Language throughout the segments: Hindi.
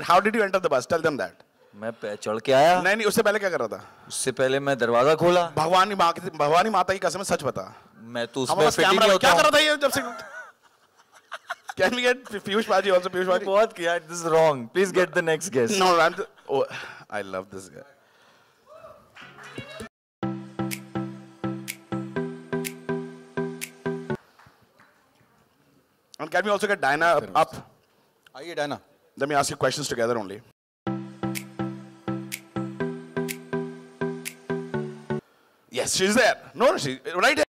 How did you enter the bus? Tell them that. मैं चढ़ के आया। नहीं, उससे पहले क्या कर रहा था? उससे पहले मैं दरवाजा खोला। भगवानी माता की कसम, सच बता। मैं तो उसमें फिट ही नहीं होता। क्या कर रहा था ये जब से? Can we get Piyush Paji also? Piyush Paji. बहुत किया. This is wrong. Please get the next guest. No, oh, I love this guy. And can we also get Diana up? आइए Diana. Let me ask you questions together only. Yes, she's there. No, she's right here.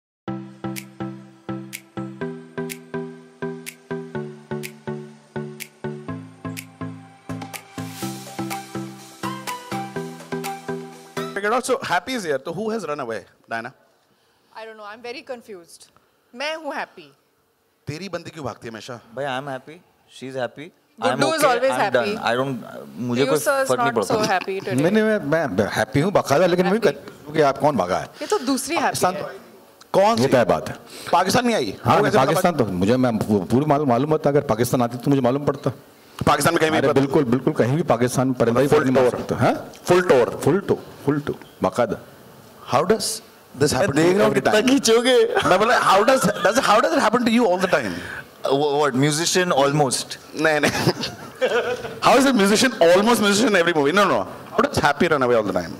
So Happy is here. So who has run away, Diana? I don't know. I'm very confused. मैं हूँ happy. तेरी बंदी क्यों भागती है हमेशा? भाई I'm happy. She's happy. Guddu is always happy. I don't. मुझे कोई फर्क नहीं पड़ता. So happy today. मैं हैप्पी हूँ बाकायदा, लेकिन मैं कि आप कौन भागा है? ये तो दूसरी happy है. कौन सी? ये क्या बात है? पाकिस्तान नहीं आई? हाँ, पाकिस्तान तो मुझे मैं पूरी मालूम होता, अगर पाकिस्तान आती तो मुझे मालूम पड़ता. पाकिस्तान में कहीं भी बिल्कुल बिल्कुल कहीं भी पाकिस्तान में परिंदा ही फुल बाकायदा. How does this happen to you every time? खींचोगे. मैं बोला how does it happen to you all the time? What musician almost? नहीं. How is a musician almost musician in every movie? No. How does Happy run away all the time?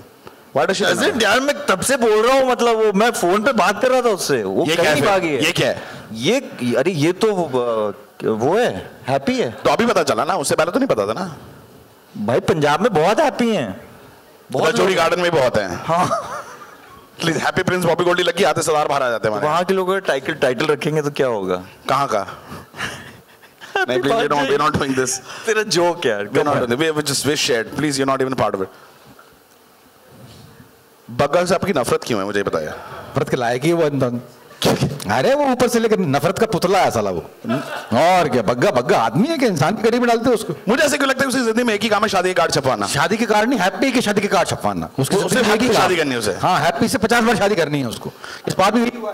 Why does she? यार मैं तब से बोल रहा हूँ, मतलब वो मैं फोन पे बात कर रहा था उससे, वो कहीं नहीं भागी है. ये क्या है? ये अरे ये तो वो है, हैप्पी है. तो अभी पता चला ना, उससे पहले तो नहीं पता था ना. भाई पंजाब में बहुत हैप्पी हैं, बहुत. चोरी गार्डन में बहुत हैं. हाँ. प्लीज हैप्पी प्रिंस बॉबी गोल्डी लगी, आते सरदार बाहर आ जाते हैं. वहाँ के लोग टाइटल रखेंगे तो क्या होगा? कहाँ का? नहीं, please, we're not doing this. तेरा जोक यार. We just wish shared. Please, you're not even part of it. Bagga से आपकी नफरत क्यों है, मुझे बताइए. नफरत के लायक ही वो इंसान. अरे वो ऊपर से लेकर नफरत का पुतला है साला वो. और क्या बग्गा आदमी है कि इंसान की गरीब में डालते हैं उसको. मुझे ऐसे क्यों लगता है उसकी जिंदगी में एक ही काम है, शादी के कार्ड छपवाना. शादी के कार्ड नहीं, हैप्पी के शादी के कार्ड छपवाना. उससे हैप्पी शादी करनी है उसे. हाँ, हैप्पी से 50 बार शादी करनी है उसको. इस बार भी यही हुआ.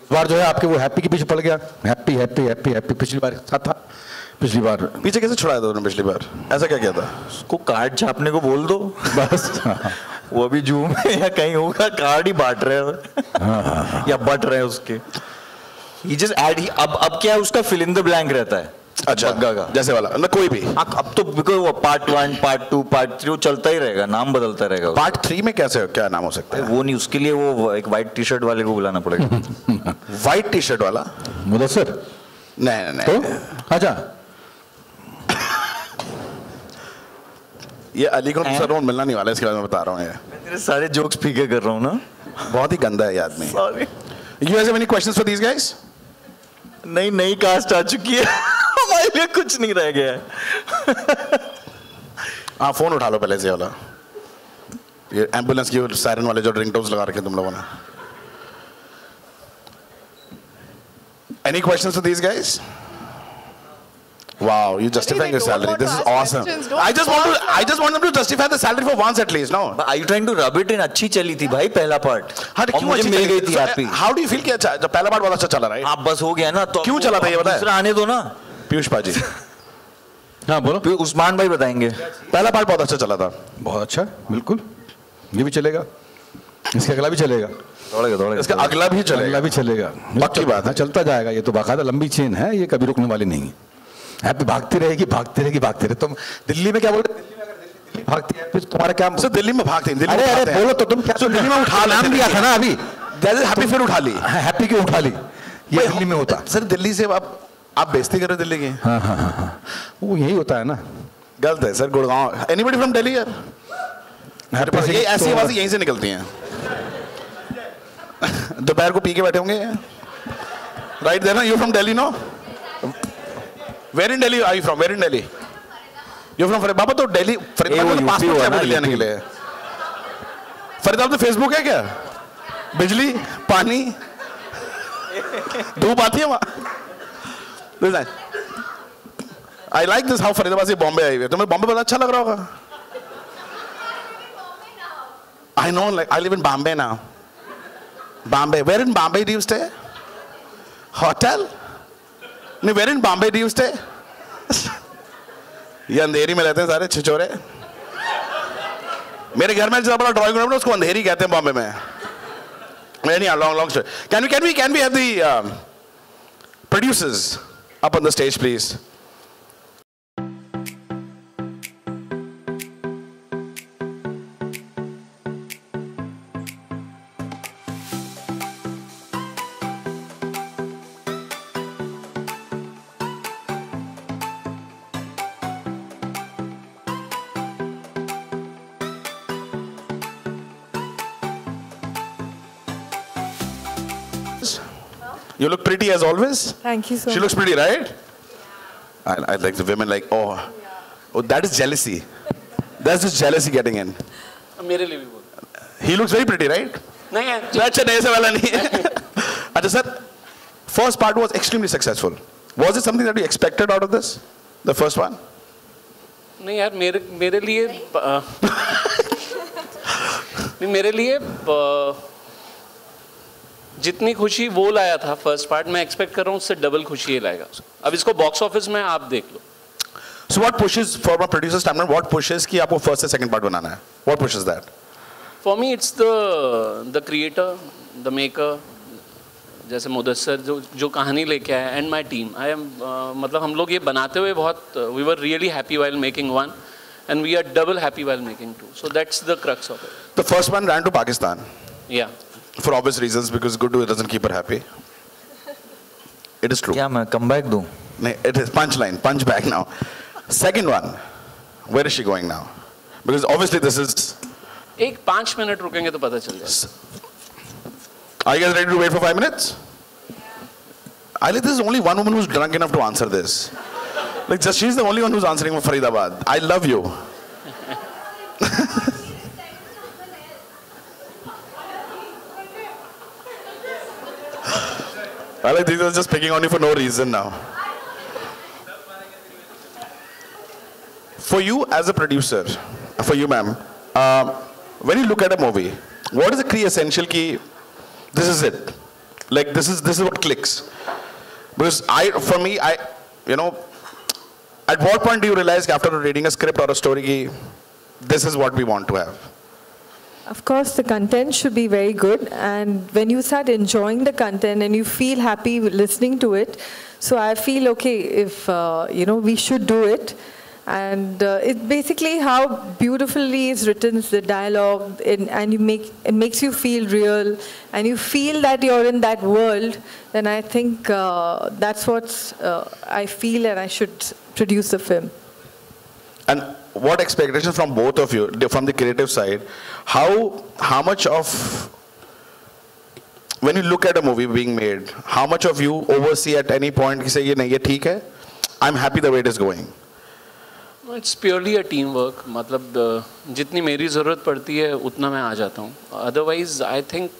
इस बार जो है आपके वो हैप्पी के पीछे पड़ गया. हैप्पी पिछली बार साथ था. पिछली बार पीछे कैसे छुड़ाया था उन्होंने? पिछली बार ऐसा क्या किया था? उसको कार्ड छापने को बोल दो बस. वो अभी जूम में या कहीं होगा, कार्ड ही बांट रहे हैं या बट रहे हैं उसके. He just add, अब क्या है उसका fill in the blank रहता है. अच्छा, बग्गा का जैसे वाला ना कोई भी. अब तो वो पार्ट 1 पार्ट 2 पार्ट 3 वो चलता ही रहेगा, नाम बदलता रहेगा. पार्ट 3 में कैसे क्या नाम हो सकता है? वो नहीं, उसके लिए वो एक व्हाइट टी शर्ट वाले को बुलाना पड़ेगा. व्हाइट टी शर्ट वाला? मुदस्सिर? नहीं. तो अच्छा, ये अली को सर रोन मिलना नहीं वाला, इसके बारे में बता रहा हूँ. मैं तेरे सारे जोक्स फीके कर रहा हूँ ना. बहुत ही गंदा है ये आदमी. Sorry. You guys have any questions for these guys? नई कास्ट आ चुकी है. हमारे लिए कुछ नहीं रह गया है. हाँ, फोन उठा लो पहले से वाला. ये एम्बुलेंस की सायरन वाले जो रिंगटोन्स लगा रखे तुम लोगों ने. Any questions for these guys? Wow, you justifying your salary. This is awesome. I just want them to justify the salary for once at least. No. But are you trying to rub it in? अच्छी चली थी भाई पहला पार्ट. हाँ, क्यों मुझे मिल गई थी happy. How do you feel कि अच्छा जब पहला पार्ट बहुत अच्छा चला रहा है? आप बस हो गया ना तो. क्यों चला था ये बताएं? दूसरा आने दो ना. पीयूष पाजी. हाँ बोलो. उस्मान भाई बताएंगे. पहला पार्ट बहुत अच्छा चला था. बहुत अच्छा, बिल्कुल. ये भी चलेगा, इसके अगला भी चलेगा. दौड़ेगा. इसका अगला भी चलेगा. पक्की बात है, चलता जाएगा. ये तो बाकायदा लंबी चेन है, ये कभी रुकने वाली नहीं है. हैप्पी भागती रहेगी. तुम दिल्ली में क्या बोल रहे? दिल्ली भागती है. तुम्हारा क्या सर? दिल्ली में भागते हैं. अरे बोलो तो तुम क्या? दिल्ली में उठा नाम दिया था ना अभी. हैप्पी फिर उठा ली. हैप्पी क्यों उठा ली? ये दिल्ली में होता सर. दिल्ली से आप बेइज्जती कर रहे हो दिल्ली की. हाँ, वो यही होता है ना. गलत है sir. Gurgaon. Anybody from Delhi यार? ये ऐसी आवाजें यहीं से निकलती हैं. दोपहर को पी के बैठे होंगे. राइट देयर ना. You from Delhi? No. Where in Delhi are you from? Where in Delhi? You're from Faridabad. बाबा तो दिल्ली फरीदाबाद में पासपोर्ट क्या दिल्ली आने के लिए? फरीदाबाद में फेसबुक है क्या? बिजली, पानी, धूप आती है वहाँ. I like this how Faridabad से बॉम्बे आई हुई है. तुम्हें बॉम्बे बहुत अच्छा लग रहा होगा. I know, like I live in Bombay now. Bombay. Where in Bombay do you stay? Hotel? No, where in Bombay do you stay? ये अंधेरी में रहते हैं सारे छिछोरे। मेरे घर में जितना बड़ा ड्राइंग रूम है उसको अंधेरी कहते हैं बॉम्बे में। Anyhow, long story. Can we have the producers up on the stage, please? You look pretty as always. Thank you so She much. looks pretty, right? I like the women like, oh, that is jealousy. That's just jealousy getting in. मेरे लिए भी बोल। He looks very pretty, right? नहीं है। अच्छा नहीं ऐसे वाला नहीं है। अच्छा sir, first part was extremely successful. Was it something that you expected out of this? The first one? नहीं यार मेरे लिए नहीं मेरे लिए जितनी खुशी वो लाया था फर्स्ट पार्ट, मैं एक्सपेक्ट कर रहा हूँ उससे डबल खुशी ये लाएगा। अब इसको बॉक्स ऑफिस में आप देख लो। So what pushes for a producer standpoint? What pushes कि आपको first से second part बनाना है? What pushes that? For me it's the creator, the maker, जैसे मुदस्सर जो कहानी लेके आया, and my team. मतलब हम लोग ये बनाते हुए बहुत we were really happy while making one, and we are double happy while making two. So that's the crux of it. The first one ran to Pakistan. Yeah. For obvious reasons, because Guddu doesn't keep her happy. It is true. क्या मैं comeback दूं? No, it is punchline, punch back now. Second one, where is she going now? Because obviously this is. एक 5 मिनट रुकेंगे तो पता चल जाएगा। Are you guys ready to wait for 5 minutes? I think this is only one woman who's drunk enough to answer this. Like, just she's the only one who's answering for Faridabad. I love you. I like these are just picking on you for no reason now. For you as a producer, for you ma'am, when you look at a movie, what is the key essential key? This is it. Like this is what clicks. Because for me, you know, at what point do you realize after reading a script or a story, this is what we want to have? Of course, the content should be very good, and when you start enjoying the content and you feel happy listening to it, so I feel okay if you know, we should do it. And it basically how beautifully is written the dialogue, and it makes you feel real, and you feel that you're in that world. Then I think that's what I feel, and I should produce the film. And what expectations from both of you, from the creative side, how much of, when you look at a movie being made, how much of you oversee at any point, you say, ye nahi, ye theek hai, I'm happy the way it is going? It's purely a teamwork. मतलब जितनी मेरी ज़रूरत पड़ती है उतना मैं आ जाता हूँ. Otherwise, I think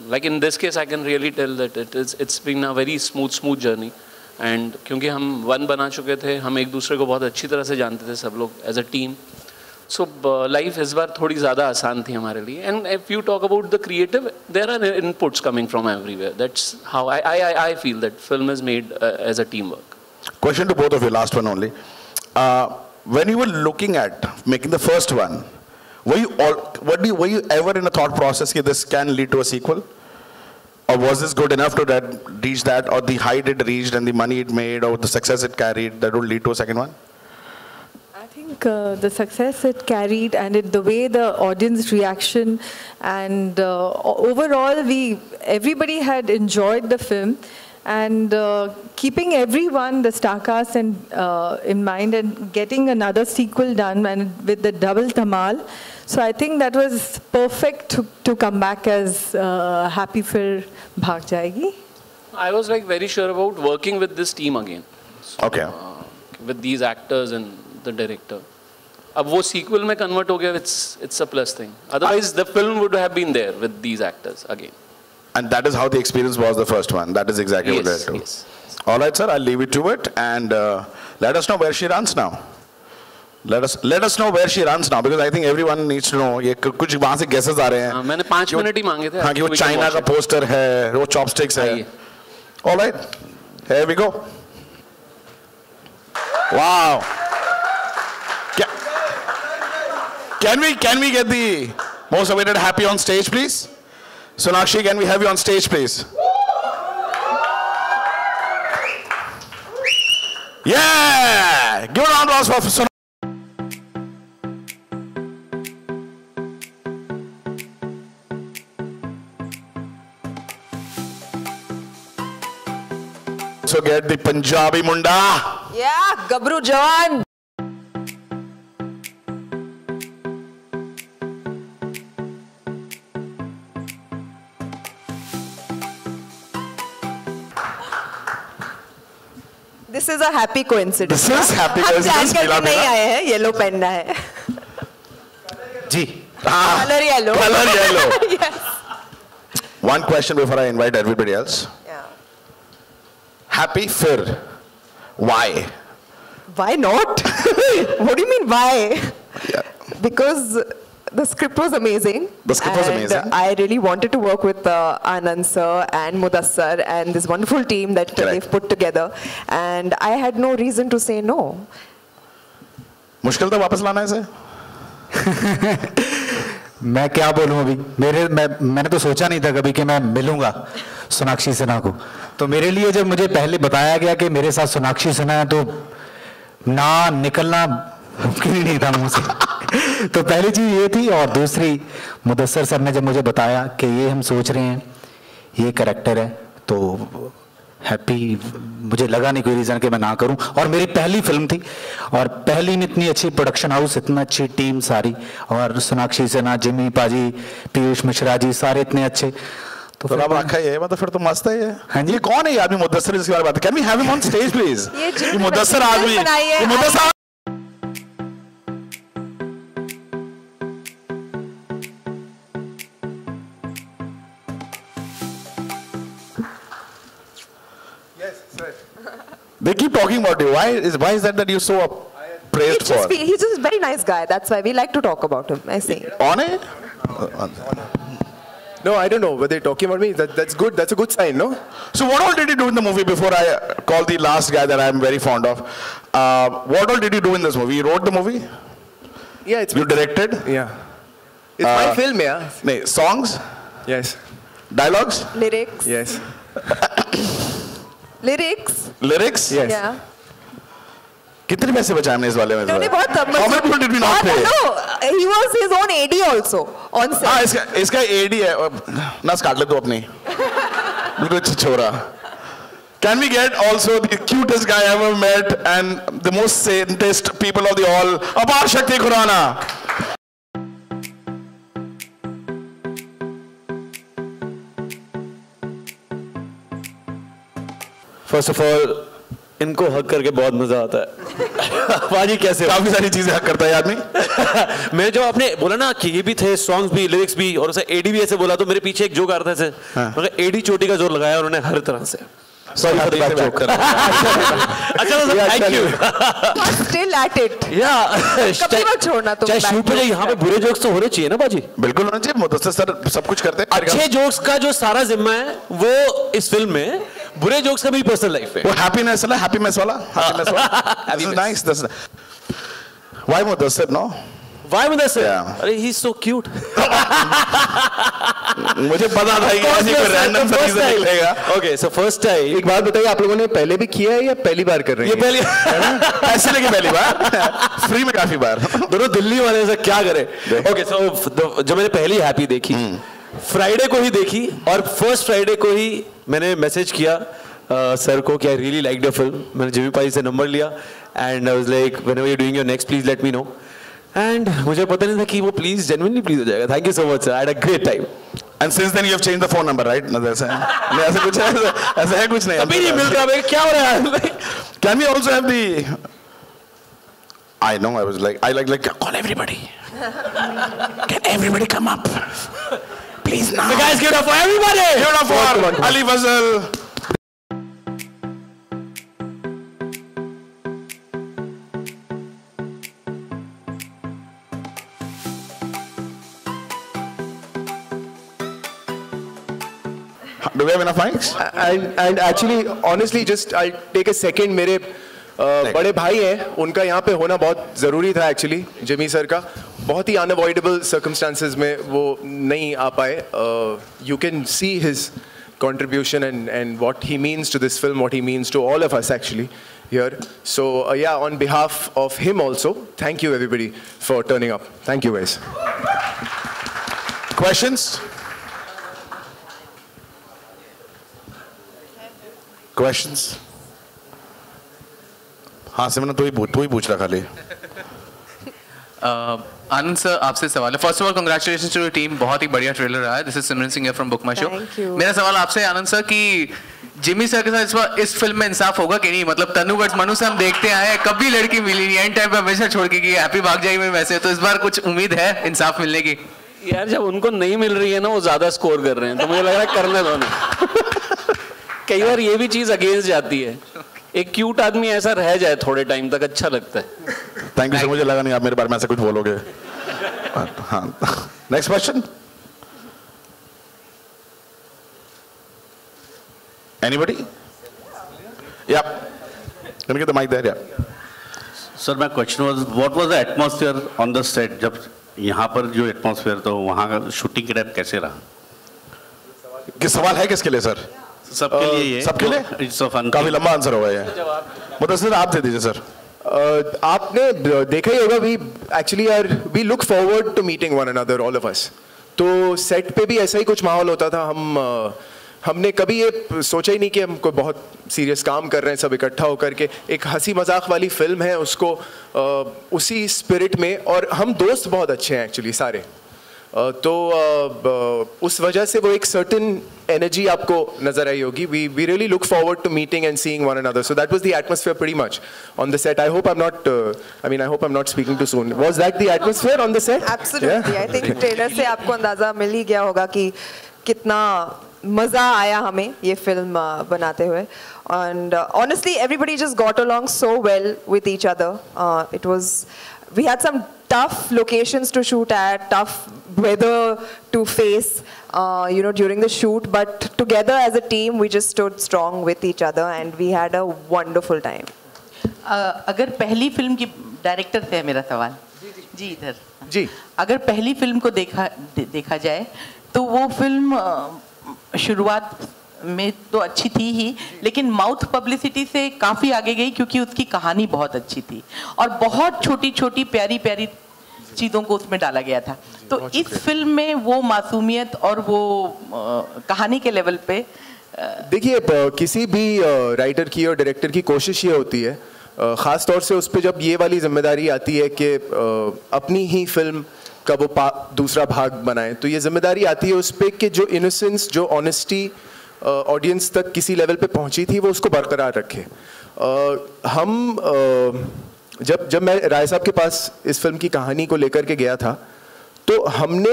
like in this case, I can really tell that it's been a very smooth journey. And क्योंकि हम one बना चुके थे, हम एक दूसरे को बहुत अच्छी तरह से जानते थे सब लोग as a team. So life इस बार थोड़ी ज़्यादा आसान थी हमारे लिए. And if you talk about the creative, there are inputs coming from everywhere. That's how I feel that film is made as a teamwork. Question to both of you, last one only. When you were looking at making the first one, were you ever in a thought process that this can lead to a sequel? Or was this good enough to reach that, or the height it reached and the money it made, or the success it carried, that would lead to a second one? I think the success it carried, and the way the audience reaction, and overall everybody had enjoyed the film. And keeping everyone, the star cast, in mind, and getting another sequel done, and with the double Dhamal, so I think that was perfect to come back as Happy Fir Bhag Jayegi. I was like very sure about working with this team again. So, okay. With these actors and the director. अब वो sequel में convert हो गया, it's a plus thing. Otherwise, the film would have been there with these actors again. And that is how the experience was the first one. That is exactly what led to. Yes. All right, sir. I'll leave it to it, and let us know where she runs now. Let us know where she runs now, because I think everyone needs to know. ये कुछ वहाँ से guesses आ रहे हैं. मैंने 5 मिनट ही मांगे थे. हाँ कि वो China का poster है, वो chopsticks है. All right, here we go. Wow. Can we get the most awaited happy on stage, please? Sonakshi, can we have you on stage, please? Yeah! Give a round of applause for Sonakshi. So get the Punjabi Munda. Yeah, Gabru Jawan. This is a happy coincidence. This is happy हम coincidence. जान करके नहीं आए हैं, येलो पहनना है. जी. Color yellow. Color yellow. Yes. One question before I invite everybody else. Yeah. Happy Fir. Why? Why not? What do you mean why? Yeah. Because the script was amazing. The script was and amazing. I really wanted to work with Anand sir and Mudassar and this wonderful team that they've put together. And I had no reason to say no. मुश्किल था वापस लाना इसे? मैं क्या बोलूं अभी मैंने तो सोचा नहीं था कभी कि मैं मिलूंगा सोनाक्षी सिन्हा को. तो मेरे लिए जब मुझे पहले बताया गया कि मेरे साथ सोनाक्षी सिन्हा है तो ना निकलना मुमकिन ही नहीं था मुंह से. तो पहली चीज ये थी. और दूसरी, मुदस्सर सर ने जब मुझे बताया कि ये हम सोच रहे हैं ये कैरेक्टर है तो हैप्पी, मुझे लगा नहीं कोई रीजन कि मैं ना करूं. और मेरी पहली फिल्म थी और पहली में इतनी अच्छी प्रोडक्शन हाउस, इतना अच्छी टीम सारी, और सोनाक्षी सिन्हा, जिमी पाजी, पीयूष मिश्रा जी, सारे इतने अच्छे. तो फिर अब रखा है मतलब फिर तो मस्त है ये. हाँ जी. ये कौन है ये आदमी मुदस्सर जिसके बारे में बात है? Can we have him on stage please? ये मुदस्सर आदमी. ये Mudassar. They keep talking about you. Why is that you're so praised for? He's just a very nice guy. That's why we like to talk about him. I say. On it? No, I don't know whether they're talking about me. That's good. That's a good sign, no? So what all did you do in the movie before I call the last guy that I'm very fond of? What all did you do in this movie? You wrote the movie? Yeah, it's You directed? Yeah. It's my film, yeah. No, songs? Yes. Dialogues? Lyrics. Yes. Lyrics. Lyrics? Yes. Yeah. कितने पैसे बचाए हमने इस वाले में? उन्होंने बहुत How many people did we not pay? No, he was his own AD also on set. हाँ, इसका AD है. नस काट ले तू अपनी. बिल्कुल छोरा. Can we get also the cutest guy I ever met and the most saintest people of the all, Apar Shakti Khurana. First of all इनको हक करके बहुत मजा आता है. पाजी कैसे? काफी सारी चीजें हक करता है आदमी. मैं जो आपने बोला ना कि ये भी थे, सॉन्ग्स भी, लिरिक्स भी, और उसे एडी भी ऐसे बोला, तो मेरे पीछे एक जोक आ रहा था ऐसे. मगर एडी चोटी का जोर लगाया उन्होंने हर तरह से. Sorry for the bad joke. Thank you. Still at it. Yeah. कभी मत छोड़ना तुम. चाहे शूट पे जाए, यहाँ पे बुरे जोक्स तो होने चाहिए ना बाजी. बिल्कुल होना चाहिए. मुदस्सर सर सब कुछ करते हैं. अच्छे जोक्स का जो सारा जिम्मा है वो इस फिल्म में, बुरे जोक्स का भी पर्सनल लाइफ है. वो हैप्पीनेस वाला, हैप्पीनेस वाला. This is nice. This is. Why Mudassar? No. Why Mudassar? Yeah. अरे he's so cute. मुझे पता था कि ऐसी कोई रैंडम सा चीज़ निकलेगा. Okay, so first time. एक बात बताइए, आप लोगों ने पहले भी किया है या पहली बार कर रहे हैं? ये पहली पैसे लेके पहली बार, फ्री में काफी बार. दोनों दिल्ली वाले से क्या करें. Okay, so जो मैंने पहली हैप्पी देखी, फ्राइडे को ही देखी, और फर्स्ट फ्राइडे को ही मैंने मैसेज किया सर को कि I really like the film. मैंने जेबी पाजी से नंबर लिया and I was like whenever you doing your next please let me know. And मुझे पता नहीं था कि वो प्लीज जेन्युइनली प्लीज हो जाएगा. Thank you so much sir, I had a great time. And since then you have changed the phone number, right? No, ऐसा है. नहीं ऐसा कुछ है, ऐसा है कुछ नहीं. अभी नहीं मिलता भाई, क्या हो रहा है? Can we also have the? I know. I was like, call everybody. Can everybody come up? Please now. The guys, give it up for everybody. Give it up for Ali Fazal. Do we have enough mics? And actually, honestly, just I'll take a second. मेरे बड़े भाई हैं, उनका यहाँ पे होना बहुत ज़रूरी था एक्चुअली। जिमी सर का बहुत ही अनअवॉइडेबल सर्कमस्टांसेस में वो नहीं आ पाए। You can see his contribution and what he means to this film, what he means to all of us actually here. So yeah, on behalf of him also, thank you everybody for turning up. Thank you guys. Questions? Questions? हाँ सिमरन तू ही पूछ रहा खाली। आनंद सर आपसे सवाल है। First of all congratulations to your team, बहुत ही बढ़िया ट्रेलर रहा है। This is Simran Singh from Book My Show. मेरा सवाल आपसे आनंद सर कि जिमी सर के साथ इस फिल्म में इंसाफ होगा कि नहीं? मतलब तनु वर्सेस मनु से हम देखते आए हैं, कभी लड़की मिली नहीं, एंड टाइम पे हमेशा छोड़ के गई, हैप्पी भाग जाएगी में वैसे, तो इस बार कुछ उम्मीद है इंसाफ मिलने की? यार जब उनको नहीं मिल रही है ना, वो ज्यादा स्कोर कर रहे हैं, तो मुझे लग रहा है करने दो ना। कई बार ये भी चीज अगेंस्ट जाती है, एक क्यूट आदमी ऐसा रह जाए थोड़े टाइम तक, अच्छा लगता है। थैंक यू सर, मुझे लगा नहीं आप मेरे बारे में ऐसा कुछ बोलोगे। हाँ, नेक्स्ट क्वेश्चन। एनीबडी? या, can we get the mic there? Yeah. Sir, my question was, what was the atmosphere on the set? जब यहाँ पर जो एटमॉस्फेयर था वहाँ का शूटिंग के टाइम कैसे रहा? किस सवाल है किसके लिए सर? सबके लिए ये। सबके लिए? काफी लंबा आंसर होगा ये। मुदस्सिर आप दे दीजिए सर। आपने देखा ही होगा, we actually are we look forward to meeting one another, all of us. तो सेट पे भी ऐसा ही कुछ माहौल होता था। हमने कभी ये सोचा ही नहीं कि हम कोई बहुत सीरियस काम कर रहे हैं सब इकट्ठा होकर के। एक हंसी मजाक वाली फिल्म है, उसको उसी स्पिरिट में, और हम दोस्त बहुत अच्छे हैं एक्चुअली सारे। तो उस वजह से वो एक सर्टेन एनर्जी आपको नजर आई होगी। We really look forward to meeting and seeing one another, so that was the atmosphere pretty much on the set. I hope I am not speaking too soon. Was that the atmosphere on the set? Absolutely, I think trailer से आपको अंदाजा मिल ही गया होगा कि कितना मजा आया हमें ये फिल्म बनाते हुए। And honestly, everybody just got along so well with each other. We had some tough locations to shoot at, tough weather to face, during the shoot. But together as a team, we just stood strong with each other, and we had a wonderful time. अगर पहली फिल्म की डायरेक्टर थे, मेरा सवाल जी इधर जी, अगर पहली फिल्म को देखा जाए तो वो फिल्म शुरुआत में तो अच्छी थी ही, लेकिन माउथ पब्लिसिटी से काफ़ी आगे गई क्योंकि उसकी कहानी बहुत अच्छी थी और बहुत छोटी छोटी प्यारी प्यारी चीज़ों को उसमें डाला गया था। तो इस फिल्म में वो मासूमियत और वो कहानी के लेवल पे देखिए, किसी भी राइटर की और डायरेक्टर की कोशिश ये होती है, ख़ास तौर से उस पर जब ये वाली जिम्मेदारी आती है कि अपनी ही फिल्म का वो दूसरा भाग बनाए, तो ये जिम्मेदारी आती है उस पर कि जो इनोसेंस, जो ऑनेस्टी ऑडियंस तक किसी लेवल पे पहुंची थी, वो उसको बरकरार रखे। जब मैं राय साहब के पास इस फिल्म की कहानी को लेकर के गया था, तो हमने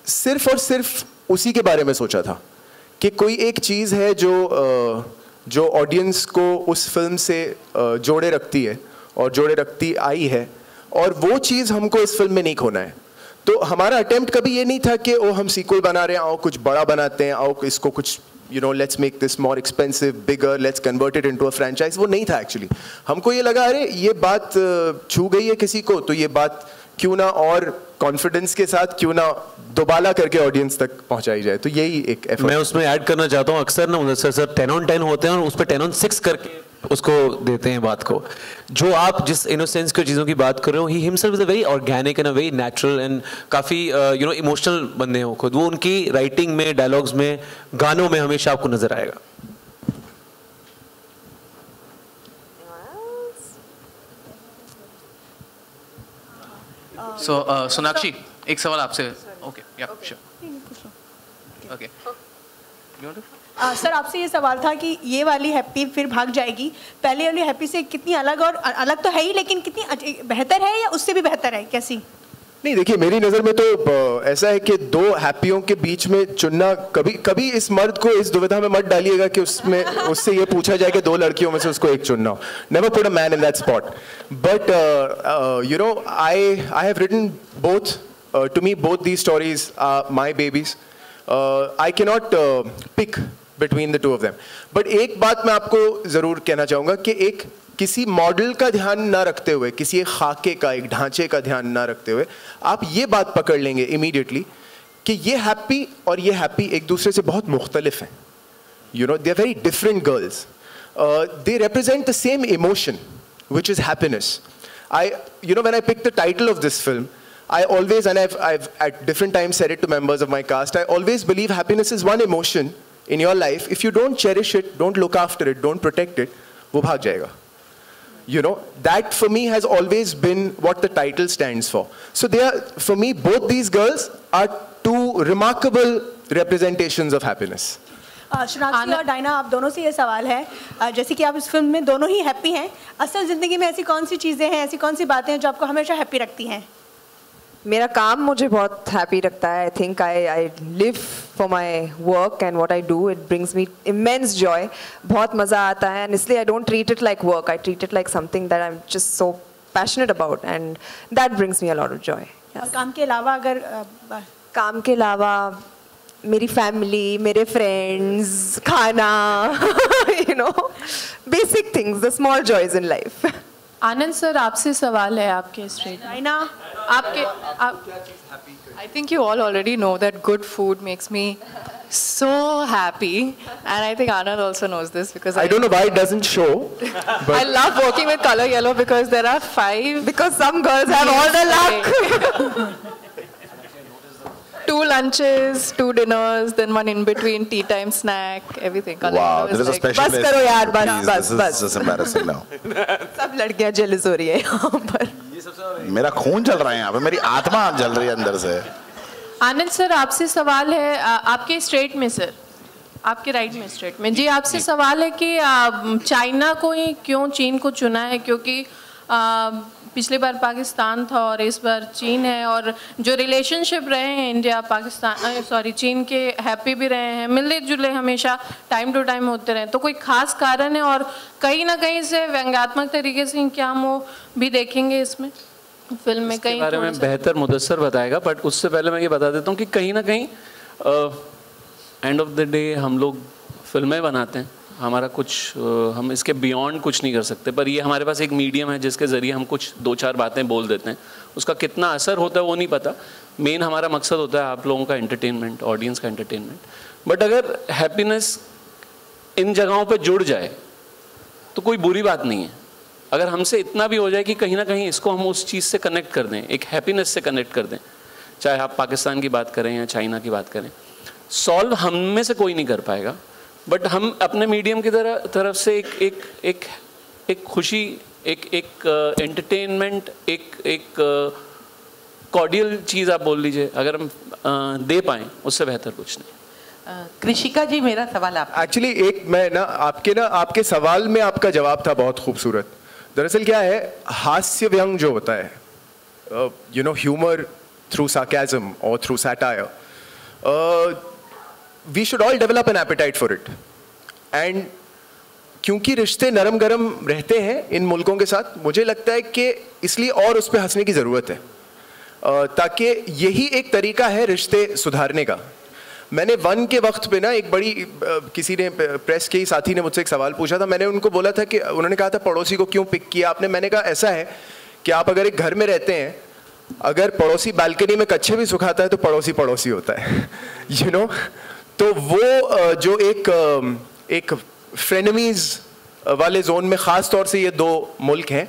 सिर्फ और सिर्फ उसी के बारे में सोचा था कि कोई एक चीज़ है जो ऑडियंस को उस फिल्म से जोड़े रखती है और जोड़े रखती आई है, और वो चीज़ हमको इस फिल्म में नहीं खोना है। तो हमारा अटेम्प्ट कभी ये नहीं था कि ओ हम सीक्वल बना रहे हैं, आओ कुछ बड़ा बनाते हैं, आओ इसको कुछ let's make this more expensive, bigger, let's convert it into a franchise. वो नहीं था एक्चुअली। हमको ये लगा अरे ये बात छू गई है किसी को, तो ये बात क्यों ना और कॉन्फिडेंस के साथ क्यों ना दोबारा करके ऑडियंस तक पहुंचाई जाए। तो यही एक एफर्ट। मैं उसमें ऐड करना चाहता हूँ, अक्सर ना मुदस्सिर सर 10 on 10 होते हैं और उस पर 10 on 6 करके उसको देते हैं बात को। जो आप जिस इनोसेंस की चीज़ों की बात कर रहे हो, he himself is a very organic and a very natural and काफ़ी इमोशनल बंदे हो खुद। वो उनकी राइटिंग में, डायलॉग्स में, गानों में हमेशा आपको नजर आएगा। सोनाक्षी, एक सवाल आपसे। ओके, या श्योर, ओके। सर, आपसे ये सवाल था कि ये वाली हैप्पी फिर भाग जाएगी, पहले वाली हैप्पी से कितनी अलग, और अलग तो है ही, लेकिन कितनी बेहतर है या उससे भी बेहतर है, कैसी? नहीं, देखिए मेरी नज़र में तो ऐसा है कि दो हैप्पियों के बीच में चुनना, कभी इस मर्द को इस दुविधा में मत डालिएगा कि उससे ये पूछा जाए कि दो लड़कियों में से उसको एक चुनना हो। Never put a man in that spot. But I have written both, to me both these stories are my babies. I can not pick between the two of them. But एक बात मैं आपको ज़रूर कहना चाहूँगा कि एक किसी मॉडल का ध्यान ना रखते हुए, किसी एक खाके का, एक ढांचे का ध्यान ना रखते हुए आप ये बात पकड़ लेंगे इमीडिएटली कि ये हैप्पी और ये हैप्पी एक दूसरे से बहुत मुख्तलिफ हैं. You know, they're very different girls. They represent the same emotion, which is happiness. When I picked the title of this film, I always, and I've at different times said it to members of my cast, I always believe happiness is one emotion in your life. If you don't cherish it, don't look after it, don't protect it, वो भाग जाएगा. You know, that for me has always been what the title stands for. So for me, both these girls are two remarkable representations of happiness. शनाक्षी और डायना, आप दोनों से ये सवाल है, जैसे कि आप इस फिल्म में दोनों ही हैप्पी हैं, असल ज़िंदगी में ऐसी कौन सी चीज़ें हैं, ऐसी कौन सी बातें हैं जो आपको हमेशा हैप्पी रखती हैं? मेरा काम मुझे बहुत हैप्पी रखता है. I think I live for my work and what I do. It brings me immense Joy. बहुत मज़ा आता है, एंड इसलिए I don't treat it like work. I treat it like something that I am just so passionate about, and that brings me a lot of Joy. और काम के अलावा अगर काम के अलावा मेरी फैमिली, मेरे फ्रेंड्स, खाना, you know, basic things, the small joys in life. Anand sir, आपसे सवाल है आपके straight. Diana, I think you all already know that good food makes me so happy, and I think Anand also knows this because I don't know why it doesn't show. But I love working with Color Yellow because there are 5. Because some girls have all the luck. 2 lunches, 2 dinners, then one in between, tea time snack, everything. Color Wow, Yellow there is a like, special बस place. करो यार, बस Please, बस this बस. is just embarrassing now. सब लड़कियां जेलस हो रही है यहाँ पर. मेरा खून चल रहा है यहाँ पे, मेरी आत्मा जल रही है अंदर से. आनंद सर, आपसे सवाल है, आपके स्टेट में सर, आपके राइट में स्टेट में जी, आपसे सवाल है कि चाइना को ही क्यों चीन को चुना है, क्योंकि पिछली बार पाकिस्तान था और इस बार चीन है, और जो रिलेशनशिप रहे हैं इंडिया पाकिस्तान चीन के हैप्पी भी रहे हैं, मिलते जुले हमेशा टाइम टू टाइम होते रहे, तो कोई खास कारण है? और कहीं ना कहीं से व्यंग्यात्मक तरीके से क्या हम वो भी देखेंगे इसमें फिल्म में? कहीं बारे में बेहतर मुदस्सर बताएगा, बट उससे पहले मैं ये बता देता हूँ कि कहीं ना कहीं एंड ऑफ द डे हम लोग फिल्में बनाते हैं, हमारा कुछ हम इसके बियॉन्ड कुछ नहीं कर सकते, पर ये हमारे पास एक मीडियम है जिसके ज़रिए हम कुछ 2-4 बातें बोल देते हैं. उसका कितना असर होता है वो नहीं पता. मेन हमारा मकसद होता है आप लोगों का एंटरटेनमेंट, ऑडियंस का एंटरटेनमेंट. बट अगर हैप्पीनेस इन जगहों पे जुड़ जाए तो कोई बुरी बात नहीं है. अगर हमसे इतना भी हो जाए कि कहीं ना कहीं इसको हम उस चीज़ से कनेक्ट कर दें, एक हैप्पीनेस से कनेक्ट कर दें, चाहे आप पाकिस्तान की बात करें या चाइना की बात करें, सॉल्व हम में से कोई नहीं कर पाएगा. बट हम अपने मीडियम की तरफ से एक खुशी, एक एंटरटेनमेंट, एक कॉर्डियल चीज़ आप बोल लीजिए, अगर हम दे पाएँ उससे बेहतर कुछ नहीं. कृषिका जी, मेरा सवाल आप. एक्चुअली मैं आपके सवाल में आपका जवाब था बहुत खूबसूरत. दरअसल क्या है, हास्य व्यंग जो होता है, ह्यूमर थ्रू sarcasm और through satire, we should all develop an appetite for it. And क्योंकि रिश्ते नरम गरम रहते हैं इन मुल्कों के साथ, मुझे लगता है कि इसलिए और उस पर हंसने की ज़रूरत है, ताकि यही एक तरीका है रिश्ते सुधारने का. मैंने 1 के वक्त पे ना एक बड़ी किसी ने, प्रेस के ही साथी ने मुझसे एक सवाल पूछा था. मैंने उनको बोला था कि उन्होंने कहा था पड़ोसी को क्यों पिक किया आपने. मैंने कहा ऐसा है कि आप अगर एक घर में रहते हैं, अगर पड़ोसी बालकनी में कच्छे भी सुखाता है तो पड़ोसी पड़ोसी होता है. यू नो, तो वो जो एक फ्रेनेमीज वाले जोन में ख़ास तौर से ये 2 मुल्क हैं.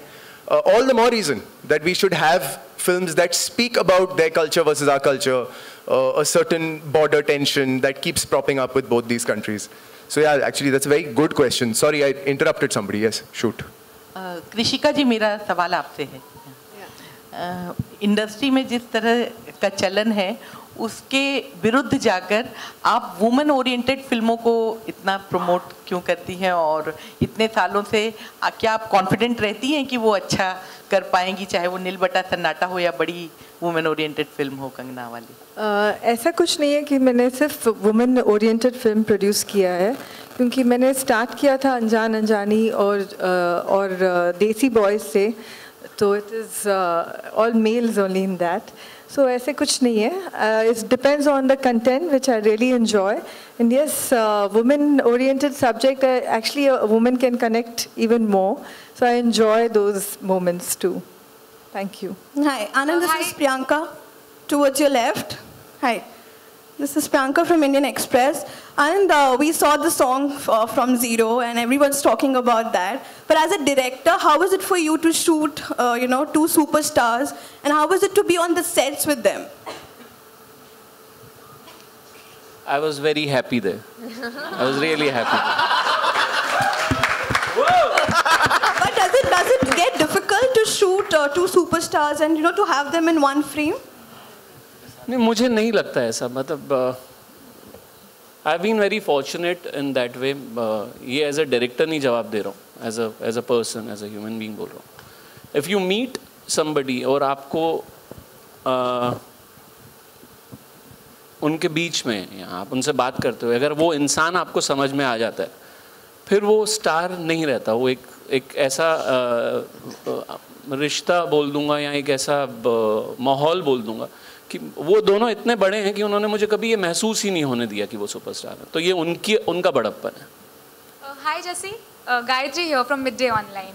All the more reason that we should have films that speak about their culture versus our culture, a certain border tension that keeps propping up with both these countries. So yeah, actually that's a very good question. Sorry, I interrupted somebody. Yes, shoot. कृषिका जी, मेरा सवाल आपसे है. इंडस्ट्री में जिस तरह का चलन है उसके विरुद्ध जाकर आप वुमेन ओरिएंटेड फिल्मों को इतना प्रमोट क्यों करती हैं, और इतने सालों से क्या आप कॉन्फिडेंट रहती हैं कि वो अच्छा कर पाएंगी, चाहे वो नील बटा सन्नाटा हो या बड़ी वुमेन ओरिएंटेड फिल्म हो कंगना वाली? ऐसा कुछ नहीं है कि मैंने सिर्फ वुमेन ओरिएंटेड फिल्म प्रोड्यूस किया है, क्योंकि मैंने स्टार्ट किया था अनजान अनजानी और देसी बॉयज़ से. So it is all males only in that. So ऐसे कुछ नहीं है. It depends on the content, which I really enjoy. And yes, women-oriented subject, actually a woman can connect even more. So I enjoy those moments too. Thank you. Hi, Anand, this is Priyanka. Towards your left. Hi. This is Priyanka from Indian Express. And we saw the song from Zero, and everyone's talking about that. But as a director, how was it for you to shoot, two superstars? And how was it to be on the sets with them? I was very happy there. I was really happy. But does it get difficult to shoot two superstars and to have them in one frame? नहीं, मुझे नहीं लगता ऐसा. मतलब I've been very fortunate in that way. ये as a director नहीं जवाब दे रहा हूँ. As a person, as a human being बोल रहा हूँ. If you meet somebody और आपको उनके बीच में या आप उनसे बात करते हो, अगर वो इंसान आपको समझ में आ जाता है, फिर वो स्टार नहीं रहता. वो एक ऐसा रिश्ता बोल दूंगा या एक ऐसा माहौल बोल दूंगा कि वो दोनों इतने बड़े हैं कि उन्होंने मुझे कभी ये महसूस ही नहीं होने दिया कि वो सुपरस्टार है. तो ये उनका बड़प्पन है. Hi Jesse, Gayatri here from Midday Online.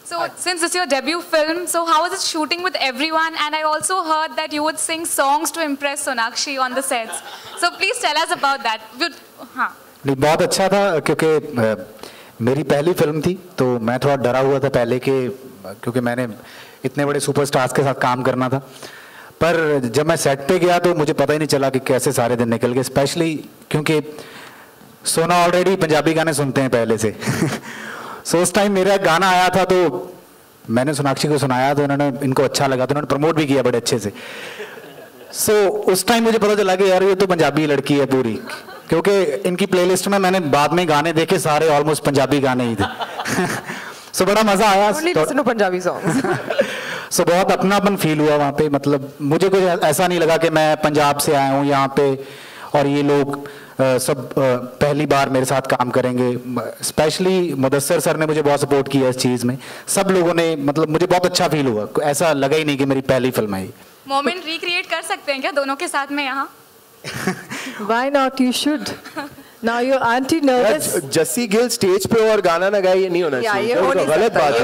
So since this is your debut film, so how was it shooting with everyone? And I also heard that you would sing songs to impress Sonakshi on the sets. So please tell us about that. हाँ. नहीं, बहुत अच्छा था क्योंकि मेरी पहली फिल्म थी, तो मैं थोड़ा डरा हुआ था पहले के, क्योंकि मैंने इतने बड़े सुपरस्टार्स के साथ काम करना था. पर जब मैं सेट पे गया तो मुझे पता ही नहीं चला कि कैसे सारे दिन निकल गए, स्पेशली क्योंकि सोना ऑलरेडी पंजाबी गाने सुनते हैं पहले से. सो उस टाइम मेरा गाना आया था तो मैंने सोनाक्षी को सुनाया, तो उन्होंने इनको अच्छा लगा, तो उन्होंने प्रमोट भी किया बड़े अच्छे से. सो उस टाइम मुझे पता चला कि यार ये तो पंजाबी लड़की है पूरी, क्योंकि इनकी प्लेलिस्ट में मैंने बाद में गाने देखे, सारे ऑलमोस्ट पंजाबी गाने ही थे. सो बड़ा मजा आया. पंजाबी सॉन्ग्स. सो बहुत अपनापन फील हुआ वहाँ पे. मतलब मुझे कोई ऐसा नहीं लगा कि मैं पंजाब से आया हूँ यहाँ पे और ये लोग सब पहली बार मेरे साथ काम करेंगे. स्पेशली मुदस्सर सर ने मुझे बहुत सपोर्ट किया इस चीज़ में. सब लोगों ने, मतलब मुझे बहुत अच्छा फील हुआ. ऐसा लगा ही नहीं कि मेरी पहली फिल्म है. मोमेंट रिक्रिएट कर सकते हैं क्या दोनों के साथ में यहाँ? Why not? You should. Now your auntie nervous. Jassi Gill stage पे और गाना ना गाए, ये नहीं होना चाहिए. ये हो नहीं गलत बात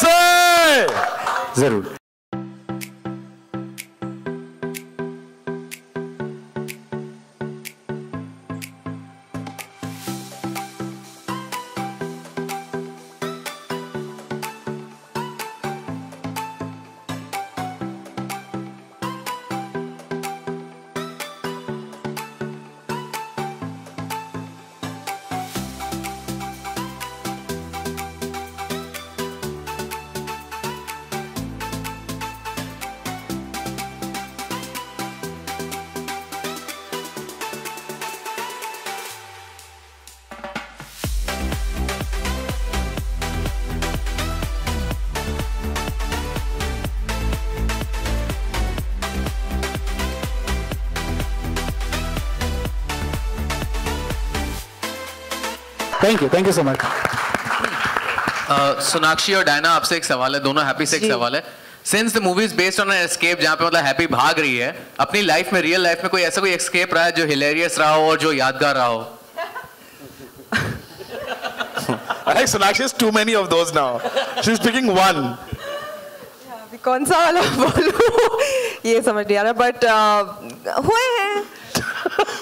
है. जरूर. Thank you so much. Sonakshi और डायना, आपसे एक सवाल है, दोनों हैप्पी से एक सवाल है. Since the movie is based on an escape, जहाँ पे मतलब हैप्पी भाग रही है, अपनी लाइफ में, रियल लाइफ में कोई ऐसा कोई एस्केप रहा है जो हिलेरियस रहा हो और जो यादगार रहा हो? I think Sonakshi has too many of those now. She's picking one. कौन सा वाला बोलूं ये समझ नहीं आ रहा. बट हुए हैं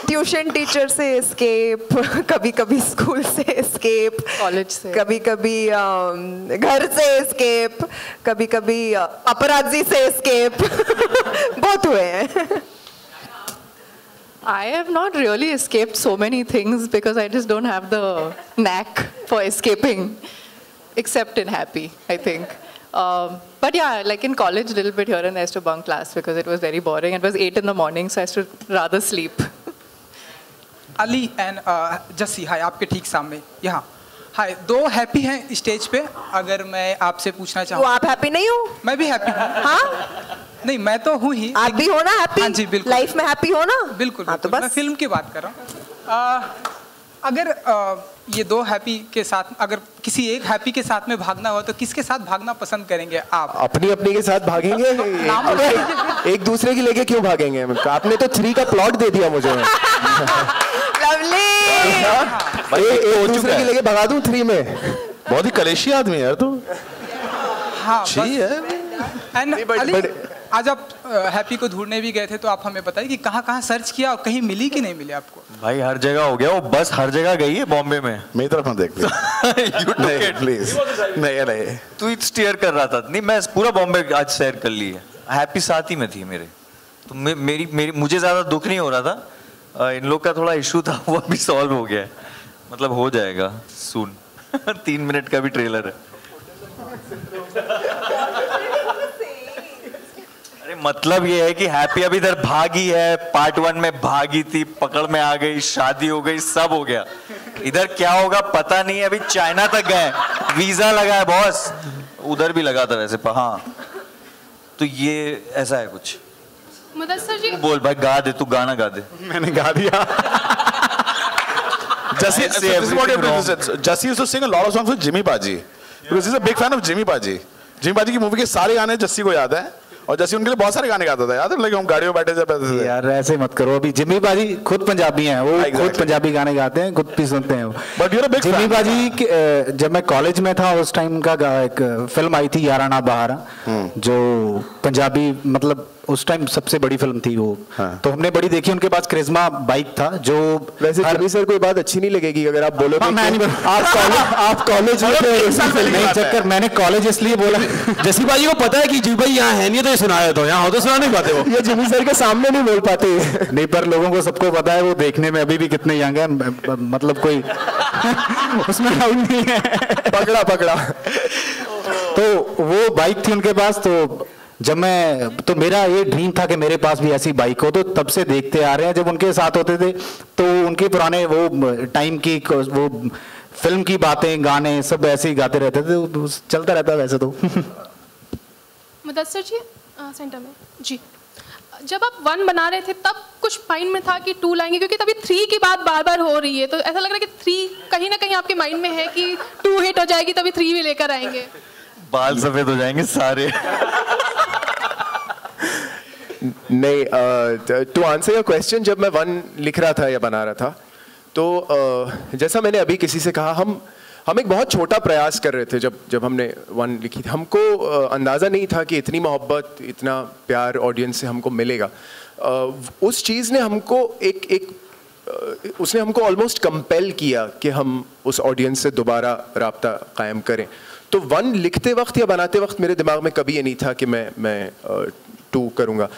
ट्यूशन टीचर से एस्केप, कभी कभी स्कूल से एस्केप, कॉलेज से, कभी कभी घर से एस्केप, कभी कभी अपराधी से एस्केप. बहुत हुए हैं. I have not really escaped so many things because I just don't have the knack for escaping, except in happy, I think. But yeah, like in college, a little bit here and there to bunk class because it was very boring. It was 8 in the morning, so I used to rather sleep. Ali and Jassi, hi, आपके ठीक सामने यहाँ. हाय, दो हैप्पी हैं स्टेज पे. अगर मैं आपसे पूछना चाहूँ, आप हैप्पी नहीं हो? मैं भी हैप्पी हूँ. हाँ, नहीं, मैं तो हूँ ही. आप भी हो ना हैप्पी? हाँ जी, बिल्कुल. लाइफ में हैप्पी हो ना? बिल्कुल. हाँ, तो बस मैं फिल्म की बात कर रहा हूँ. अगर ये दो हैप्पी के साथ, अगर किसी एक हैप्पी के साथ में भागना हो तो किसके साथ भागना पसंद करेंगे आप? अपनी अपनी के साथ भागेंगे, एक दूसरे की लेके क्यों भागेंगे? आपने तो 3 का प्लॉट दे दिया मुझे। एक दूसरे की लेके भगा दूं 3 में। बहुत ही कलेशी आदमी है यार तू। हाँ है। आज आप हैप्पी को ढूंढने भी गए थे, तो आप हमें बताइए कि कहाँ कहाँ सर्च किया और कहीं मिली कि नहीं मिली आपको? भाई हर जगह हो गया वो, बस हर जगह गई है बॉम्बे में। मेरी तरफ मत देख प्लीज। नहीं तू स्टीयर कर रहा था। नहीं, मैं पूरा बॉम्बे आज सैर कर ली है। हैप्पी साथ ही में थी मेरे, तो मेरी मुझे ज्यादा दुख नहीं हो रहा था। इन लोग का थोड़ा इशू था, वो अभी सॉल्व हो गया है, मतलब हो जाएगा सून। 3 मिनट का भी ट्रेलर है। अरे मतलब ये है कि हैप्पी अभी इधर भागी है, पार्ट 1 में भागी थी, पकड़ में आ गई, शादी हो गई, सब हो गया। इधर क्या होगा पता नहीं है। अभी चाइना तक गए, वीजा लगा है बॉस, उधर भी लगा था वैसे। हाँ, तो ये ऐसा है कुछ। मुदस्सिर जी बोल भाई, गा दे, तू गाना गा दे। मैंने गा दिया। Jussie used to sing a lot of songs with Jimmy Paji because he's a big fan of Jimmy Paji. Jimmy Paji की मूवी के सारे गाने जस्सी को याद है, और जस्सी उनके लिए बहुत सारे गाने गाता था, याद है? हम गाड़ियों में बैठे थे। यार ऐसे मत करो, अभी जिमी पाजी खुद पंजाबी हैं, वो खुद पंजाबी गाने गाते हैं, खुद भी सुनते हैं। But you are a big Jimmy paaji जब मैं कॉलेज में था उस टाइम का एक फिल्म आई थी याराना बहारा, जो पंजाबी मतलब उस टाइम सबसे बड़ी फिल्म थी वो। तो हमने बड़ी देखी। उनके पास क्रिज्मा बाइक था जो वैसे जिमी सर को ये बात अच्छी नहीं लगेगी अगर आप बोलोगे। आप कॉलेज नहीं चक्कर, मैंने कॉलेज इसलिए बोला। जस्सी भाई को पता है कि जी भाई यहाँ है नहीं तो ये सुनाया, तो यहाँ हो तो सुना नहीं पाते वो। ये जिमी सर के सामने नहीं बोल पाते। नहीं, पर लोगों को सबको पता है वो देखने में अभी भी कितने यंग है, मतलब कोई उसमें डाउट नहीं है। पकड़ा। तो वो बाइक थी उनके पास। तो जब मैं, तो मेरा ये ड्रीम था कि मेरे पास भी ऐसी बाइक हो। तो तब से देखते आ रहे हैं, जब उनके साथ होते थे तो उनके पुराने वो टाइम की वो फिल्म की बातें, गाने सब ऐसे ही गाते रहते थे, तो चलता रहता वैसे तो। मुदस्सिर जी सेंटर में जी, जब आप 1 बना रहे थे तब कुछ माइंड में था कि 2 लाएंगे, क्योंकि तभी 3 की बात बार बार हो रही है, तो ऐसा लग रहा है कि 3 कहीं ना कहीं आपके माइंड में है कि 2 हिट हो जाएगी तभी 3 भी लेकर आएंगे। बाल सफेद हो जाएंगे सारे। नहीं, टू आंसर योर क्वेश्चन, जब मैं 1 लिख रहा था या बना रहा था, तो जैसा मैंने अभी किसी से कहा, हम एक बहुत छोटा प्रयास कर रहे थे जब हमने 1 लिखी थी। हमको अंदाज़ा नहीं था कि इतनी मोहब्बत, इतना प्यार ऑडियंस से हमको मिलेगा। उस चीज़ ने हमको उसने हमको ऑलमोस्ट कंपेल किया कि हम उस ऑडियंस से दोबारा राब्ता कायम करें। तो 1 लिखते वक्त या बनाते वक्त मेरे दिमाग में कभी ये नहीं था कि मैं 2 करूँगा।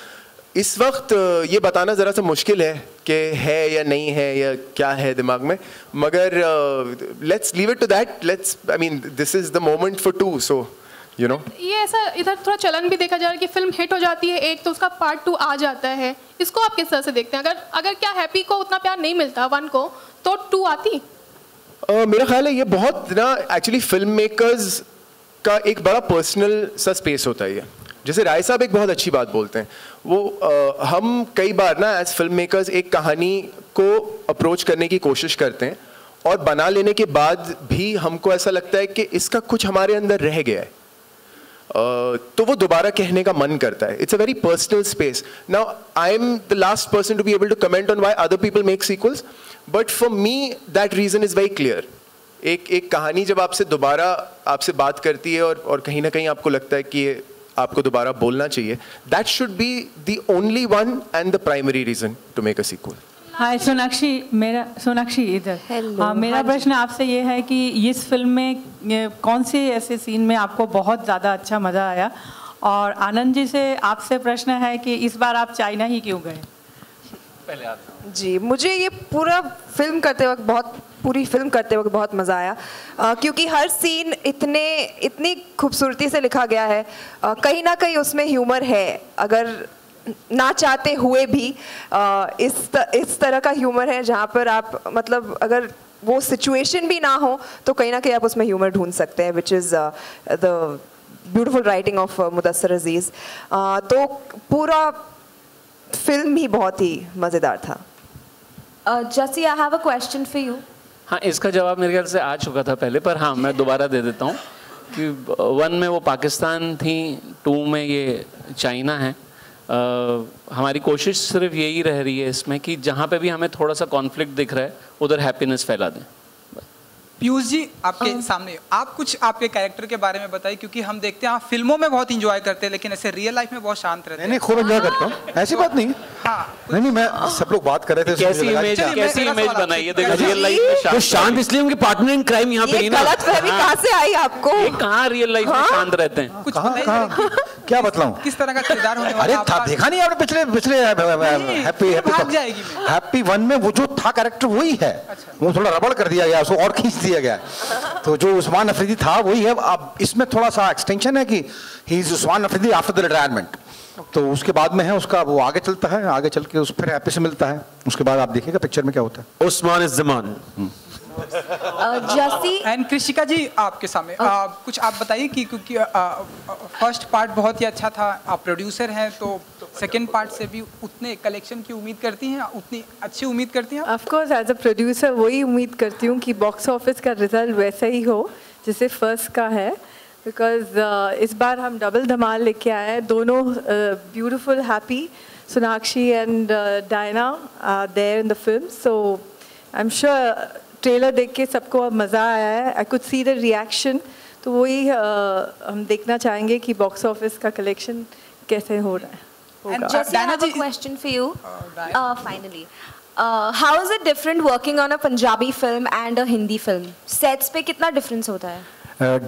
इस वक्त ये बताना ज़रा सा मुश्किल है कि है या नहीं है या क्या है दिमाग में, मगर let's leave it to that. I mean this is the moment for 2, so you know. ये ऐसा इधर थोड़ा चलन भी देखा जा रहा है कि फिल्म हिट हो जाती है एक, तो उसका पार्ट 2 आ जाता है। इसको आप किस तरह से देखते हैं? अगर क्या हैप्पी को उतना प्यार नहीं मिलता 1 को, तो 2 आती? मेरा ख्याल है ये बहुत ना एक्चुअली फिल्म मेकर्स का एक बड़ा पर्सनल सा स्पेस होता है। जैसे राय साहब एक बहुत अच्छी बात बोलते हैं, वो हम कई बार ना एज फिल्म मेकर्स एक कहानी को अप्रोच करने की कोशिश करते हैं, और बना लेने के बाद भी हमको ऐसा लगता है कि इसका कुछ हमारे अंदर रह गया है, तो वो दोबारा कहने का मन करता है। It's a very personal space. Now I am the last person to be able to comment on why other people make sequels, but for me that reason is very clear. एक कहानी जब आपसे बात करती है और कहीं ना कहीं आपको लगता है कि आपको दोबारा बोलना चाहिए, that should be the only one and the primary reason to make a sequel. Hi Sonakshi इधर। मेरा प्रश्न आपसे ये है कि इस फिल्म में कौन से ऐसे सीन में आपको बहुत ज़्यादा अच्छा मज़ा आया, और आनंद जी से आपसे प्रश्न है कि इस बार आप चाइना ही क्यों गए? जी, मुझे ये पूरी फिल्म करते वक्त बहुत मज़ा आया, क्योंकि हर सीन इतनी खूबसूरती से लिखा गया है। कहीं ना कहीं उसमें ह्यूमर है, अगर ना चाहते हुए भी इस तरह का ह्यूमर है जहाँ पर आप मतलब अगर वो सिचुएशन भी ना हो तो कहीं ना कहीं आप उसमें ह्यूमर ढूंढ सकते हैं, which is the beautiful writing of Mudassar Aziz. तो पूरा फिल्म ही बहुत ही मज़ेदार था। Jussie, I have a question for you. हाँ, इसका जवाब मेरे ख्याल से आ चुका था पहले, पर हाँ मैं दोबारा दे देता हूँ कि 1 में वो पाकिस्तान थी, 2 में ये चाइना है। हमारी कोशिश सिर्फ यही रह रही है इसमें कि जहाँ पे भी हमें थोड़ा सा कॉन्फ्लिक्ट दिख रहा है उधर हैप्पीनेस फैला दें। पीयूष जी आपके सामने आप कुछ आपके कैरेक्टर के बारे में बताइए, क्योंकि हम देखते हैं आप फिल्मों में बहुत एंजॉय करते हैं लेकिन ऐसे रियल लाइफ में बहुत शांत रहते हैं। नहीं खूब एंजॉय करता हूँ, ऐसी बात नहीं। नहीं मैं सब लोग बात कर रहे थे, कैसी इमेज बनाई है देखो रियल लाइफ में शांत। शांत इसलिए उनके पार्टनर इन क्राइम यहाँ पे नहीं ना। गलतफहमी कहाँ से आई आपको? कहाँ रियल लाइफ में शांत रहते हैं? कुछ क्या बतलाऊं? किस तरह का किरदार होने वाला? अरे था, देखा नहीं आपने पिछले हैप्पी 1 में वो जो था कैरेक्टर वही है। वो थोड़ा रबड़ कर दिया गया, उसको और खींच दिया गया। तो जो उस्मान अफरीदी था वही है। अब इसमें थोड़ा सा एक्सटेंशन है कि he is Usman Afridi after the retirement. तो उसके बाद में है उसका, वो आगे चलता है, आगे चल के उस फिर हैप्पी से मिलता है। उसके बाद आप देखिएगा पिक्चर में क्या होता है। उस्मान इज जमान। जसी एंड कृषिका जी आपके सामने कुछ आप बताइए कि क्योंकि फर्स्ट पार्ट बहुत ही अच्छा था, आप प्रोड्यूसर हैं तो सेकंड पार्ट से भी उतने कलेक्शन की उम्मीद करती हैं, उतनी अच्छी उम्मीद करती हैं? Of course as a producer वही उम्मीद करती हूँ कि बॉक्स ऑफिस का रिजल्ट वैसा ही हो जैसे फर्स्ट का है, बिकॉज इस बार हम डबल धमाल लेके आए हैं। दोनों beautiful Happy Sonakshi and Diana there in the film, so I am sure trailer देख के सबको अब मज़ा आया है। I could see the reaction, तो वही हम देखना चाहेंगे कि बॉक्स ऑफिस का कलेक्शन कैसे हो रहा है। And Jesse, I have a question for you. Finally, how is it different working on a Punjabi film and a Hindi film? Sets पे कितना difference होता है?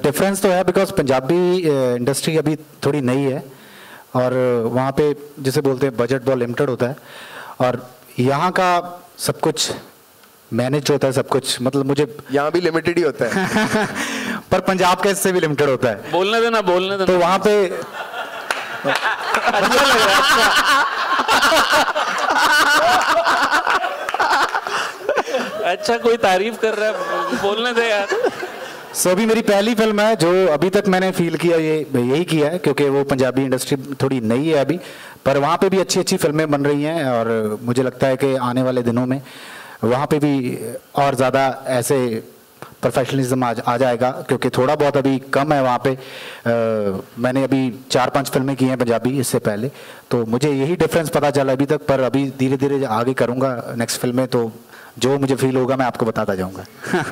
डिफरेंस तो है बिकॉज पंजाबी इंडस्ट्री अभी थोड़ी नई है और वहाँ पे जिसे बोलते हैं बजट बहुत लिमिटेड होता है, और यहाँ का सब कुछ मैनेज होता है, सब कुछ मतलब मुझे यहाँ भी लिमिटेड ही होता है पर पंजाब का इससे भी लिमिटेड होता है। बोलने देना तो वहाँ पे अच्छा लग रहा है। अच्छा कोई तारीफ कर रहा है, बोलने दे यार। अभी मेरी पहली फिल्म है जो अभी तक मैंने फील किया यही किया है, क्योंकि वो पंजाबी इंडस्ट्री थोड़ी नई है अभी, पर वहाँ पे भी अच्छी अच्छी फिल्में बन रही हैं और मुझे लगता है कि आने वाले दिनों में वहाँ पे भी और ज़्यादा ऐसे प्रोफेशनलिज्म आ जाएगा, क्योंकि थोड़ा बहुत अभी कम है वहाँ पे। मैंने अभी 4-5 फिल्में की हैं पंजाबी इससे पहले, तो मुझे यही डिफरेंस पता चला अभी तक, पर अभी धीरे धीरे आगे करूँगा नेक्स्ट फिल्म में, तो जो मुझे फील होगा मैं आपको बताता जाऊँगा।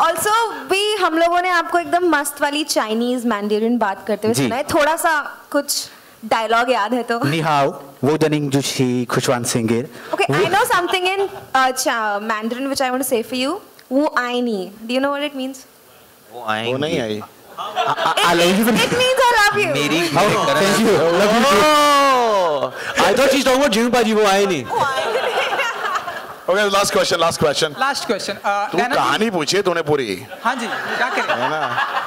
Also भी हम लोगों ने आपको एकदम मस्त वाली चाइनीज मैंडेरिन बात करते हुए सुना है, थोड़ा सा कुछ डायलॉग याद है तो? नि हाओ वो जनिंग जुशी खुशवान singer. Okay, I know something in Mandarin which I want to say for you. वो आई नहीं. Do you know what it means? वो नहीं आई. It means I love you. मेरी thank you. Love you too. I thought she's talking about Jinu Paji. वो आई नहीं. Okay, last question. Last question. तू कहानी पूछी तूने पूरी. हाँ जी, क्या करें? है ना?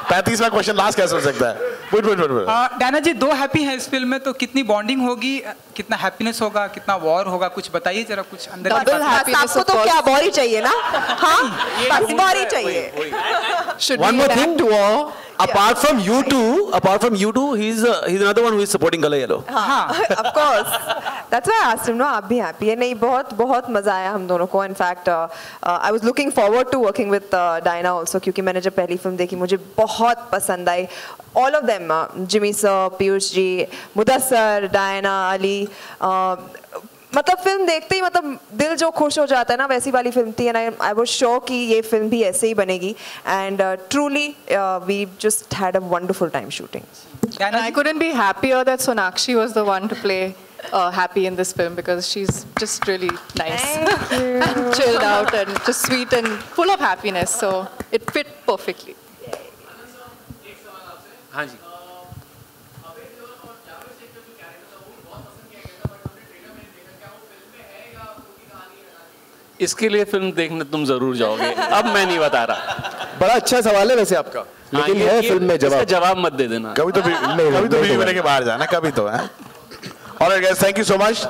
35वां क्वेश्चन लास्ट कैसे हो सकता है? डायना जी 2 हैप्पी हैं इस फिल्म में, तो कितनी बॉन्डिंग होगी, कितना हैप्पीनेस होगा, कितना वॉर होगा, कुछ बताइए जरा कुछ अंदर की बात। आपको तो क्या वॉर ही चाहिए ना? हाँ, बस वॉर ही चाहिए। One more thing to all. Apart from you two, he's another one who is supporting Color Yellow. हाँ, of course. That's why I asked him. No, आप भी happy है? नहीं, बहुत मजा आया हम दोनों को. In fact, I was looking forward to working with Diana also, क्योंकि मैंने जब पहली फिल्म देखी मुझे बहुत पसंद आई. All of them, Jimmy sir, Piyush ji, Mudassar, Diana, Ali. मतलब फिल्म देखते ही मतलब दिल जो खुश हो जाता है ना, वैसी वाली फिल्म थी. एंड आई वाज श्योर कि ये फिल्म भी ऐसे ही बनेगी. And truly we just had a wonderful time shooting. And I couldn't be happier that Sonakshi was the one to play happy in this film, because she's just really nice and chilled out and just sweet and full of happiness, so it fit perfectly. हाँ जी. इसके लिए फिल्म देखने तुम जरूर जाओगे. अब मैं नहीं बता रहा. बड़ा अच्छा सवाल है वैसे आपका, लेकिन है फिल्म में जवाब मत दे देना. कभी तो बीवी बने के बाहर जाना, कभी तो है. Alright guys, thank you so much.